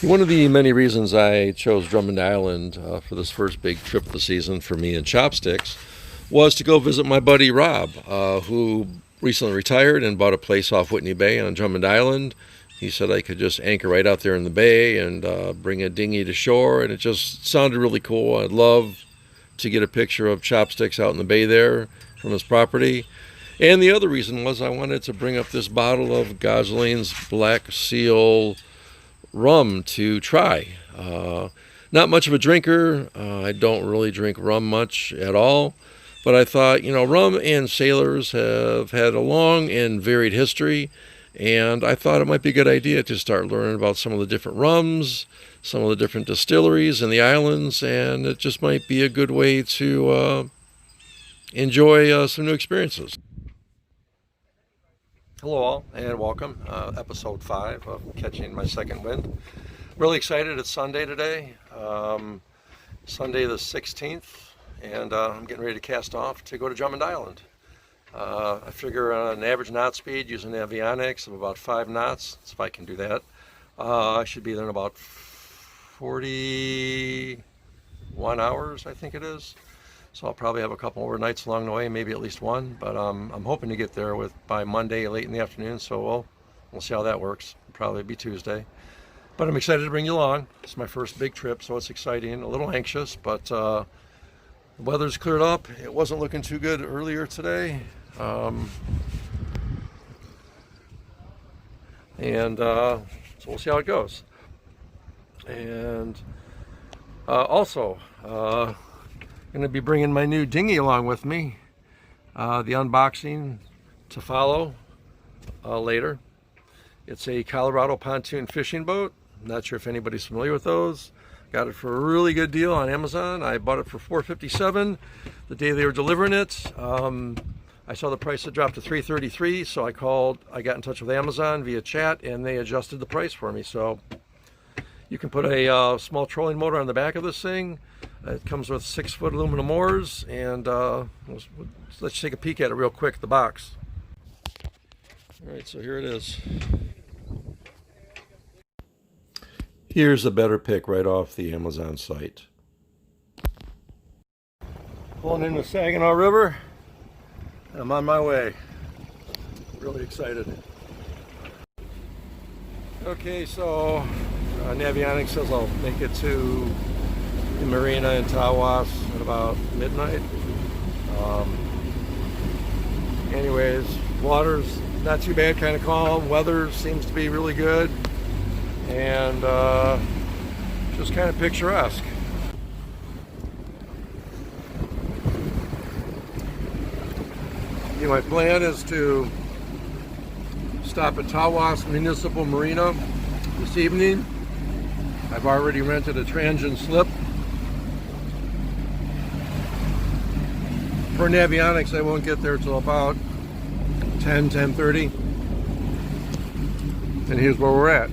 One of the many reasons I chose Drummond Island for this first big trip of the season for me and Chopsticks was to go visit my buddy Rob, who recently retired and bought a place off Whitney Bay on Drummond Island. He said I could just anchor right out there in the bay and bring a dinghy to shore, and it just sounded really cool. I'd love to get a picture of Chopsticks out in the bay there from his property. And the other reason was I wanted to bring up this bottle of Gosling's Black Seal rum to try. Not much of a drinker. I don't really drink rum much at all. But I thought, rum and sailors have had a long and varied history. And I thought it might be a good idea to start learning about some of the different rums, some of the different distilleries in the islands. And it just might be a good way to enjoy some new experiences. Hello all, and welcome. Episode 5 of Catching My Second Wind. Really excited. It's Sunday today, Sunday the 16th, and I'm getting ready to cast off to go to Drummond Island. I figure an average knot speed using avionics of about 5 knots, if I can do that. I should be there in about 41 hours, I think it is. So I'll probably have a couple overnights along the way, maybe at least one. But I'm hoping to get there by Monday late in the afternoon. So we'll see how that works. It'll probably be Tuesday. But I'm excited to bring you along. It's my first big trip, so it's exciting. A little anxious, but the weather's cleared up. It wasn't looking too good earlier today. So we'll see how it goes. And also, going to be bringing my new dinghy along with me. The unboxing to follow later. It's a Colorado pontoon fishing boat. I'm not sure if anybody's familiar with those. Got it for a really good deal on Amazon. I bought it for $457 the day they were delivering it. I saw the price had dropped to $333, so I got in touch with Amazon via chat, and they adjusted the price for me. So you can put a small trolling motor on the back of this thing. It comes with 6-foot aluminum oars, and let's take a peek at it real quick, the box. All right, so here it is. Here's a better pic right off the Amazon site. Pulling in the Saginaw River. I'm on my way. Really excited. Okay, so Navionics says I'll make it to the marina in Tawas at about midnight. Anyways, water's not too bad, kind of calm. Weather seems to be really good, and just kind of picturesque. My plan is to stop at Tawas Municipal Marina this evening. I've already rented a transient slip. For Navionics, I won't get there till about 10:30. And here's where we're at.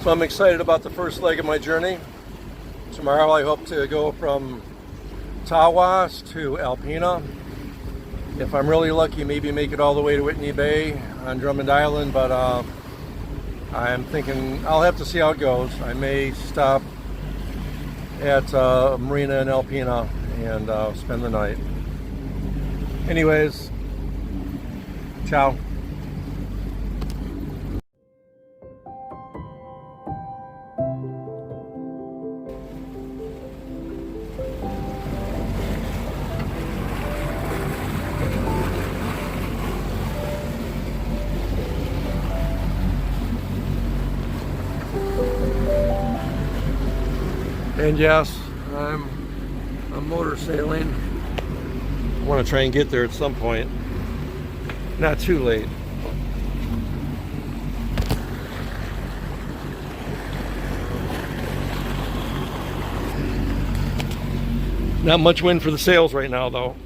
So I'm excited about the first leg of my journey. Tomorrow I hope to go from Tawas to Alpena, If I'm really lucky, maybe make it all the way to Whitney Bay on Drummond Island, but I'm thinking I'll have to see how it goes. I may stop at a marina in Alpena and spend the night. Anyways, ciao. And yes, I'm motor sailing. I want to try and get there at some point. Not too late. Not much wind for the sails right now, though.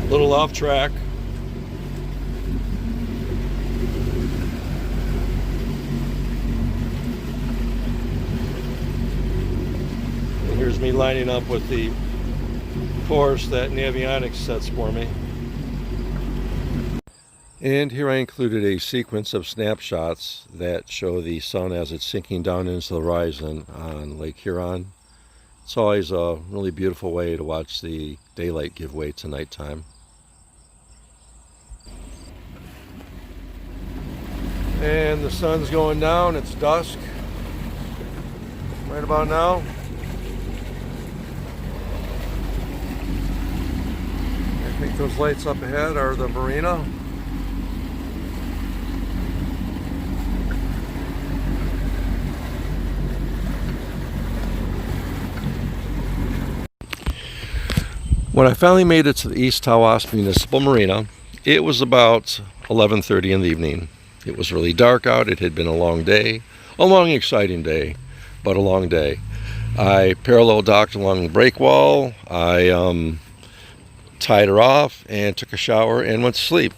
Little off track. And here's me lining up with the course that Navionics sets for me. And here I included a sequence of snapshots that show the sun as it's sinking down into the horizon on Lake Huron. It's always a really beautiful way to watch the daylight give way to nighttime. And the sun's going down, it's dusk right about now. I think those lights up ahead are the marina. When I finally made it to the East Tawas Municipal Marina, it was about 11:30 in the evening. It was really dark out. It had been a long day, a long, exciting day, but a long day. I parallel docked along the break wall. I tied her off and took a shower and went to sleep.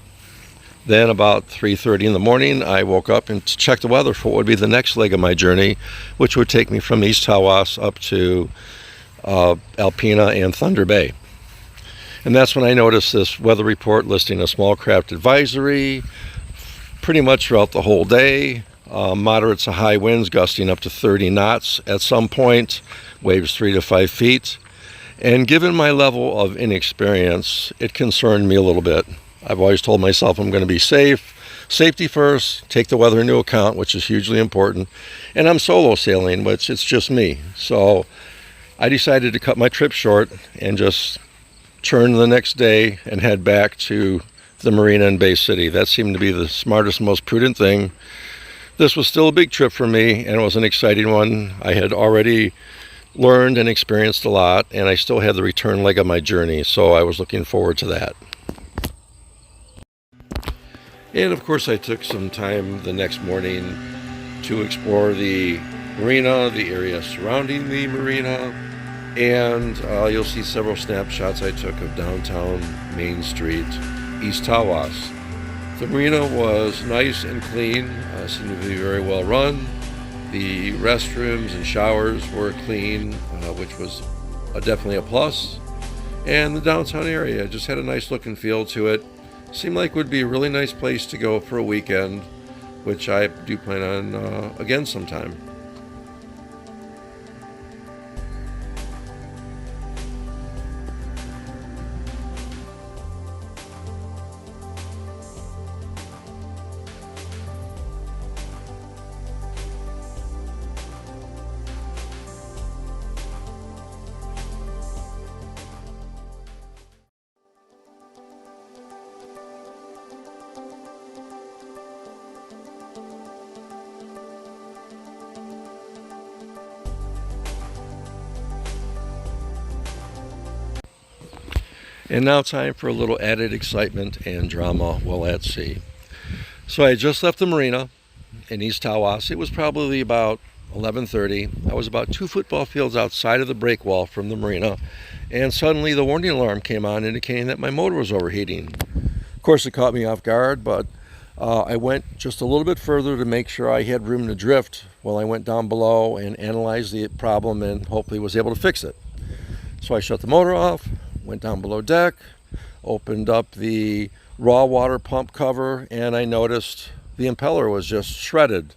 Then about 3:30 in the morning, I woke up and checked the weather for what would be the next leg of my journey, which would take me from East Tawas up to Alpena and Thunder Bay. And that's when I noticed this weather report listing a small craft advisory pretty much throughout the whole day. Moderate to high winds gusting up to 30 knots at some point, waves 3 to 5 feet. And given my level of inexperience, it concerned me a little bit. I've always told myself I'm going to be safe. Safety first, take the weather into account, which is hugely important. And I'm solo sailing, which it's just me. So I decided to cut my trip short and just turn the next day and head back to the marina in Bay City. That seemed to be the smartest, most prudent thing. This was still a big trip for me, and it was an exciting one. I had already learned and experienced a lot, and I still had the return leg of my journey, so I was looking forward to that. And of course I took some time the next morning to explore the marina, the area surrounding the marina, and you'll see several snapshots I took of downtown Main Street, East Tawas. The marina was nice and clean, seemed to be very well run. The restrooms and showers were clean, which was definitely a plus. And the downtown area just had a nice look and feel to it. Seemed like it would be a really nice place to go for a weekend, which I do plan on again sometime. And now time for a little added excitement and drama while at sea. So I had just left the marina in East Tawas. It was probably about 11:30. I was about 2 football fields outside of the break wall from the marina, and suddenly the warning alarm came on indicating that my motor was overheating. Of course, it caught me off guard, but I went just a little bit further to make sure I had room to drift while I went down below and analyzed the problem and hopefully was able to fix it. So I shut the motor off, went down below deck, opened up the raw water pump cover, and I noticed the impeller was just shredded.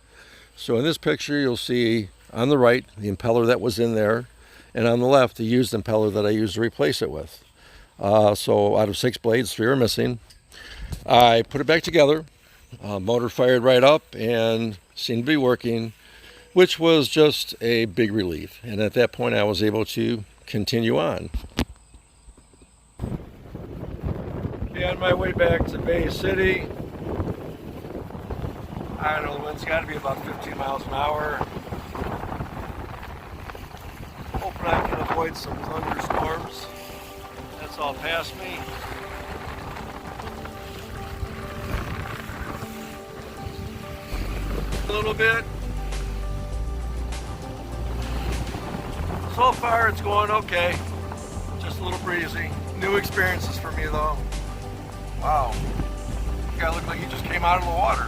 So in this picture, you'll see on the right the impeller that was in there, and on the left the used impeller that I used to replace it with. So out of 6 blades, 3 are missing. I put it back together. Motor fired right up and seemed to be working, which was just a big relief. And at that point, I was able to continue on. Okay, on my way back to Bay City, I don't know, the wind's got to be about 15 miles an hour. Hoping I can avoid some thunderstorms. That's all past me. A little bit. So far it's going okay. Just a little breezy. New experiences for me though. Wow. The guy looked like he just came out of the water.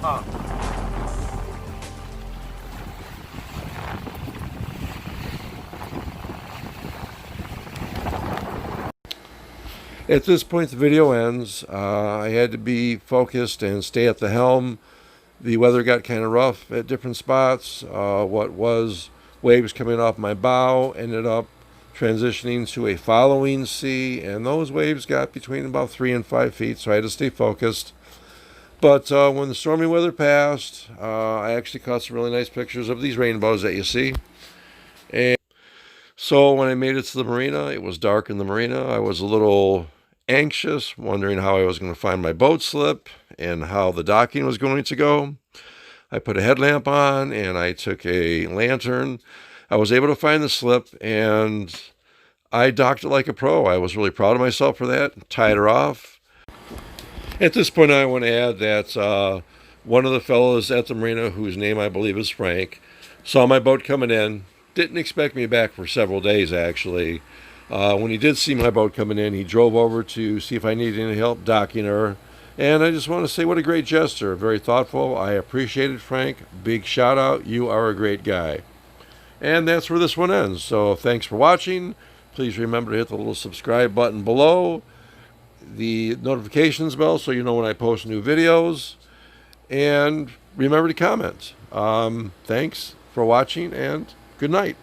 Huh. At this point the video ends. I had to be focused and stay at the helm. The weather got kind of rough at different spots. What was waves coming off my bow ended up transitioning to a following sea, and those waves got between about 3 and 5 feet, so I had to stay focused. But when the stormy weather passed, I actually caught some really nice pictures of these rainbows that you see. And so when I made it to the marina, it was dark in the marina. I was a little anxious, wondering how I was going to find my boat slip and how the docking was going to go. I put a headlamp on and I took a lantern. I was able to find the slip and I docked it like a pro. I was really proud of myself for that. Tied her off. At this point, I want to add that one of the fellows at the marina, whose name I believe is Frank, saw my boat coming in. Didn't expect me back for several days, actually. When he did see my boat coming in, he drove over to see if I needed any help docking her. And I just want to say what a great gesture. Very thoughtful. I appreciate it, Frank. Big shout out. You are a great guy. And that's where this one ends. So thanks for watching. Please remember to hit the little subscribe button below, the notifications bell so you know when I post new videos. And remember to comment. Thanks for watching and good night.